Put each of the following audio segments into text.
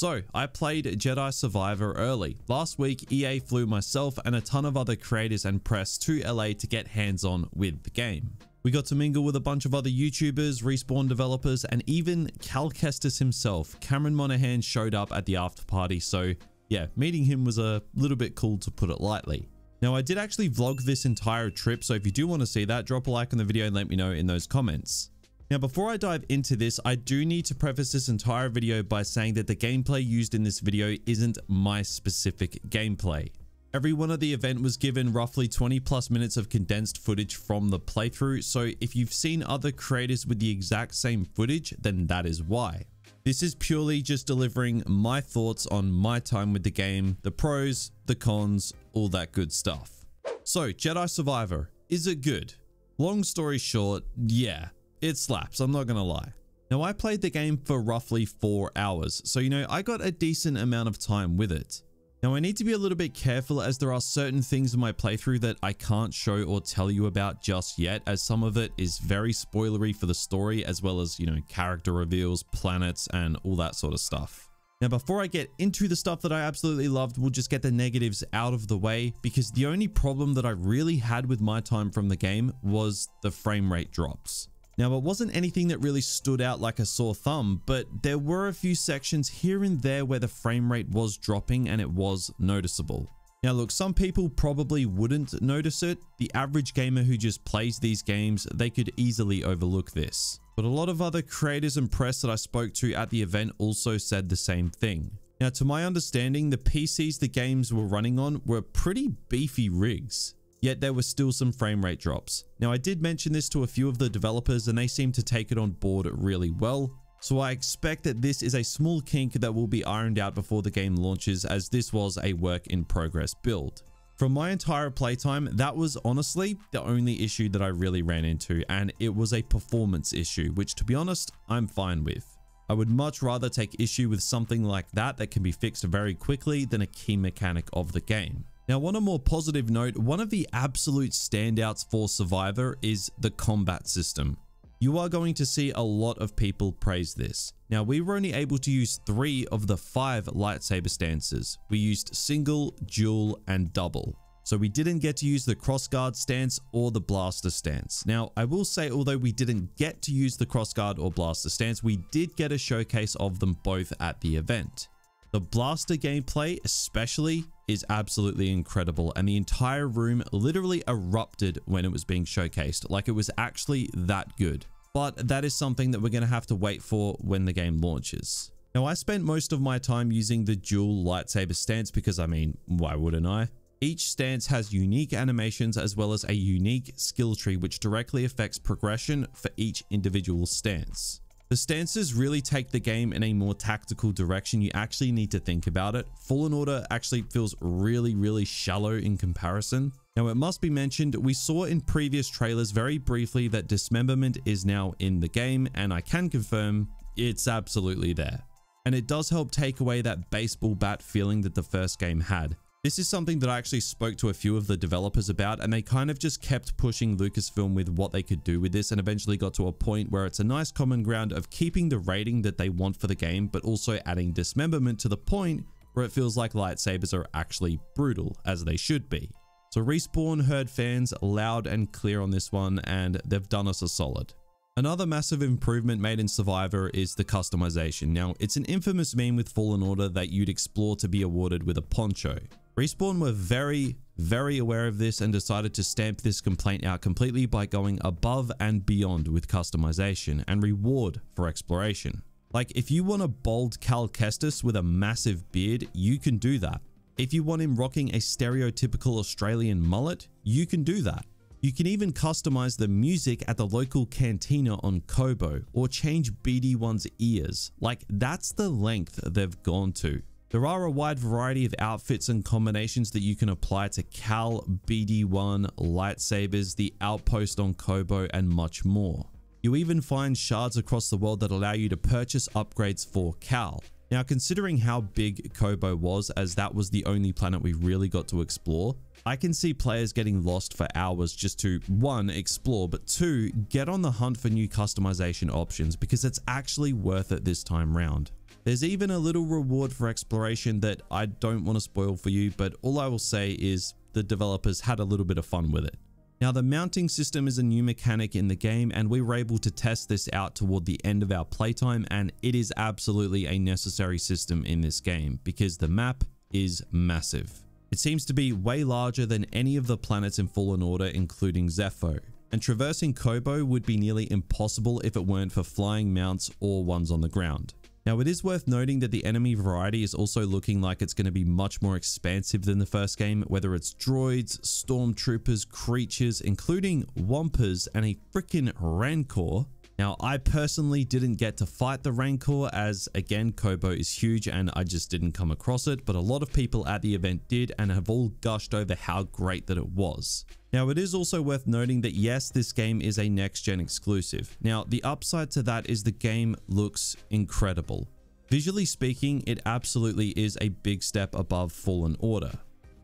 So I played Jedi Survivor early. Last week, EA flew myself and a ton of other creators and press to LA to get hands-on with the game. We got to mingle with a bunch of other YouTubers, Respawn developers, and even Cal Kestis himself. Cameron Monaghan showed up at the after party, so yeah, meeting him was a little bit cool, to put it lightly. Now, I did actually vlog this entire trip, so if you do want to see that, drop a like on the video and let me know in those comments. Now, before I dive into this, I do need to preface this entire video by saying that the gameplay used in this video isn't my specific gameplay. Everyone at the event was given roughly 20 plus minutes of condensed footage from the playthrough, so if you've seen other creators with the exact same footage, then that is why. This is purely just delivering my thoughts on my time with the game, the pros, the cons, all that good stuff. So, Jedi Survivor, is it good? Long story short, yeah, it slaps, I'm not gonna lie. Now, I played the game for roughly 4 hours, so I got a decent amount of time with it. Now, I need to be a little bit careful as there are certain things in my playthrough that I can't show or tell you about just yet, as some of it is very spoilery for the story, as well as, character reveals, planets, and all that sort of stuff. Now, before I get into the stuff that I absolutely loved, we'll just get the negatives out of the way, because the only problem that I really had with my time from the game was the frame rate drops. Now, it wasn't anything that really stood out like a sore thumb, but there were a few sections here and there where the frame rate was dropping and it was noticeable. Now, look, some people probably wouldn't notice it. The average gamer who just plays these games, they could easily overlook this. But a lot of other creators and press that I spoke to at the event also said the same thing. Now, to my understanding, the PCs the games were running on were pretty beefy rigs. Yet there were still some frame rate drops. Now, I did mention this to a few of the developers and they seem to take it on board really well. So I expect that this is a small kink that will be ironed out before the game launches, as this was a work in progress build. From my entire playtime, that was honestly the only issue that I really ran into, and it was a performance issue, which, to be honest, I'm fine with. I would much rather take issue with something like that can be fixed very quickly than a key mechanic of the game. Now, on a more positive note, one of the absolute standouts for Survivor is the combat system. You are going to see a lot of people praise this. Now, we were only able to use 3 of the 5 lightsaber stances. We used single, dual, and double. So we didn't get to use the crossguard stance or the blaster stance. Now, I will say, although we didn't get to use the crossguard or blaster stance, we did get a showcase of them both at the event. The blaster gameplay especially is absolutely incredible, and the entire room literally erupted when it was being showcased, like it was actually that good. But that is something that we're going to have to wait for when the game launches. Now, I spent most of my time using the dual lightsaber stance because, why wouldn't I? Each stance has unique animations as well as a unique skill tree which directly affects progression for each individual stance. The stances really take the game in a more tactical direction. You actually need to think about it. Fallen Order actually feels really shallow in comparison. Now, it must be mentioned, we saw in previous trailers very briefly that dismemberment is now in the game, and I can confirm it's absolutely there. And it does help take away that baseball bat feeling that the first game had. This is something that I actually spoke to a few of the developers about, and they kind of just kept pushing Lucasfilm with what they could do with this, and eventually got to a point where it's a nice common ground of keeping the rating that they want for the game, but also adding dismemberment to the point where it feels like lightsabers are actually brutal, as they should be. So Respawn heard fans loud and clear on this one, and they've done us a solid. Another massive improvement made in Survivor is the customization. Now, it's an infamous meme with Fallen Order that you'd explore to be awarded with a poncho. Respawn were very aware of this and decided to stamp this complaint out completely by going above and beyond with customization and reward for exploration. Like, if you want a bold Cal Kestis with a massive beard, you can do that. If you want him rocking a stereotypical Australian mullet, you can do that. You can even customize the music at the local cantina on Kobo, or change BD1's ears. Like, that's the length they've gone to. There are a wide variety of outfits and combinations that you can apply to Cal, BD1, lightsabers, the outpost on Kobo, and much more. You even find shards across the world that allow you to purchase upgrades for Cal. Now, considering how big Kobo was, as that was the only planet we really got to explore, I can see players getting lost for hours just to 1, explore, but 2, get on the hunt for new customization options, because it's actually worth it this time round. There's even a little reward for exploration that I don't want to spoil for you, but all I will say is the developers had a little bit of fun with it. Now, the mounting system is a new mechanic in the game, and we were able to test this out toward the end of our playtime, and it is absolutely a necessary system in this game because the map is massive. It seems to be way larger than any of the planets in Fallen Order, including Zepho, and traversing Kobo would be nearly impossible if it weren't for flying mounts or ones on the ground. Now, it is worth noting that the enemy variety is also looking like it's going to be much more expansive than the first game, whether it's droids, stormtroopers, creatures, including Wampas and a freaking Rancor. Now, I personally didn't get to fight the Rancor as, again, Kobo is huge and I just didn't come across it, but a lot of people at the event did and have all gushed over how great that it was. Now, it is also worth noting that yes, this game is a next-gen exclusive. Now, the upside to that is the game looks incredible. Visually speaking, it absolutely is a big step above Fallen Order.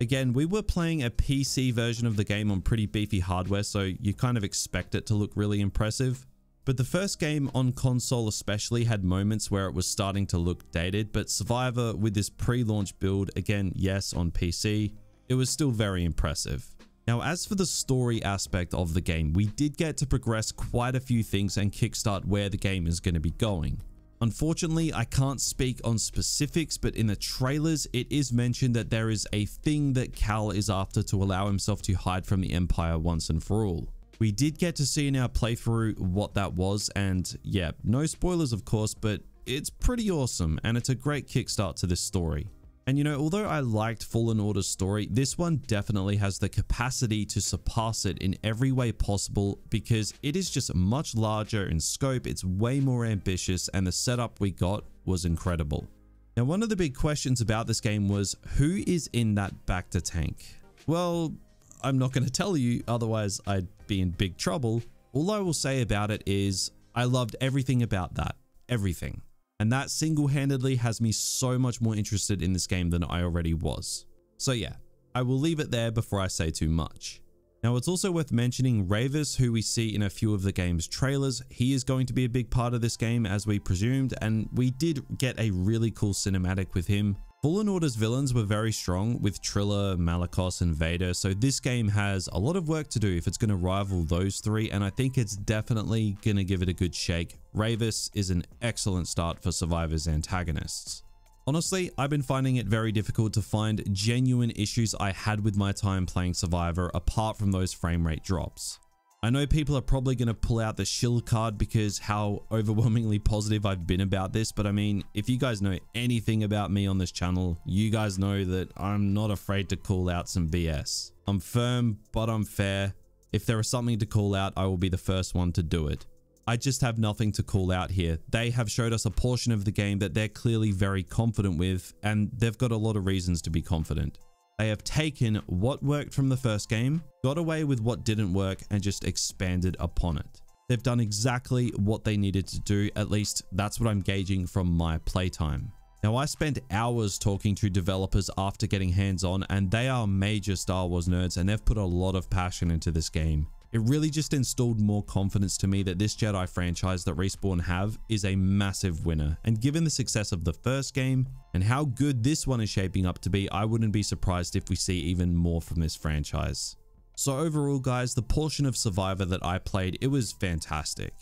Again, we were playing a PC version of the game on pretty beefy hardware, so you kind of expect it to look really impressive. But the first game on console especially had moments where it was starting to look dated, but Survivor with this pre-launch build, again, yes, on PC, it was still very impressive. Now, as for the story aspect of the game, we did get to progress quite a few things and kickstart where the game is going to be going. Unfortunately, I can't speak on specifics, but in the trailers, it is mentioned that there is a thing that Cal is after to allow himself to hide from the Empire once and for all. We did get to see in our playthrough what that was, and yeah, no spoilers of course, but it's pretty awesome and it's a great kickstart to this story. And you know, although I liked Fallen Order's story, this one definitely has the capacity to surpass it in every way possible because it is just much larger in scope, it's way more ambitious, and the setup we got was incredible. Now, one of the big questions about this game was, who is in that Bacta tank? Well, I'm not going to tell you, otherwise I'd be in big trouble. All I will say about it is I loved everything about that, everything. And that single-handedly has me so much more interested in this game than I already was. So yeah, I will leave it there before I say too much. Now, it's also worth mentioning Ravis, who we see in a few of the game's trailers. He is going to be a big part of this game as we presumed, and we did get a really cool cinematic with him. Fallen Order's villains were very strong with Trilla, Malicos, and Vader, so this game has a lot of work to do if it's going to rival those three, and I think it's definitely going to give it a good shake. Ravis is an excellent start for Survivor's antagonists. Honestly, I've been finding it very difficult to find genuine issues I had with my time playing Survivor apart from those frame rate drops. I know people are probably going to pull out the shill card because how overwhelmingly positive I've been about this, but I mean, if you guys know anything about me on this channel, you guys know that I'm not afraid to call out some BS. I'm firm, but I'm fair. If there is something to call out, I will be the first one to do it. I just have nothing to call out here. They have showed us a portion of the game that they're clearly very confident with, and they've got a lot of reasons to be confident. They have taken what worked from the first game, got away with what didn't work, and just expanded upon it. They've done exactly what they needed to do, at least that's what I'm gauging from my playtime. Now, I spent hours talking to developers after getting hands-on, and they are major Star Wars nerds, and they've put a lot of passion into this game. It really just installed more confidence to me that this Jedi franchise that Respawn have is a massive winner, and given the success of the first game and how good this one is shaping up to be, I wouldn't be surprised if we see even more from this franchise. So overall guys, the portion of Survivor that I played, it was fantastic.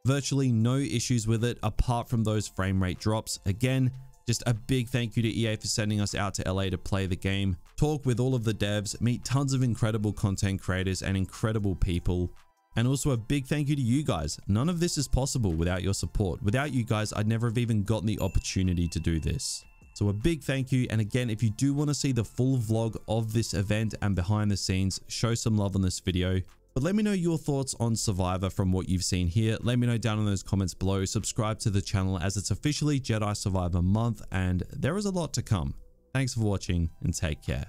Virtually no issues with it apart from those frame rate drops. Again, just a big thank you to EA for sending us out to LA to play the game, talk with all of the devs, meet tons of incredible content creators and incredible people. And also a big thank you to you guys. None of this is possible without your support. Without you guys, I'd never have even gotten the opportunity to do this. So a big thank you. And again, if you do want to see the full vlog of this event and behind the scenes, show some love on this video. But let me know your thoughts on Survivor from what you've seen here. Let me know down in those comments below. Subscribe to the channel as it's officially Jedi Survivor month and there is a lot to come. Thanks for watching and take care.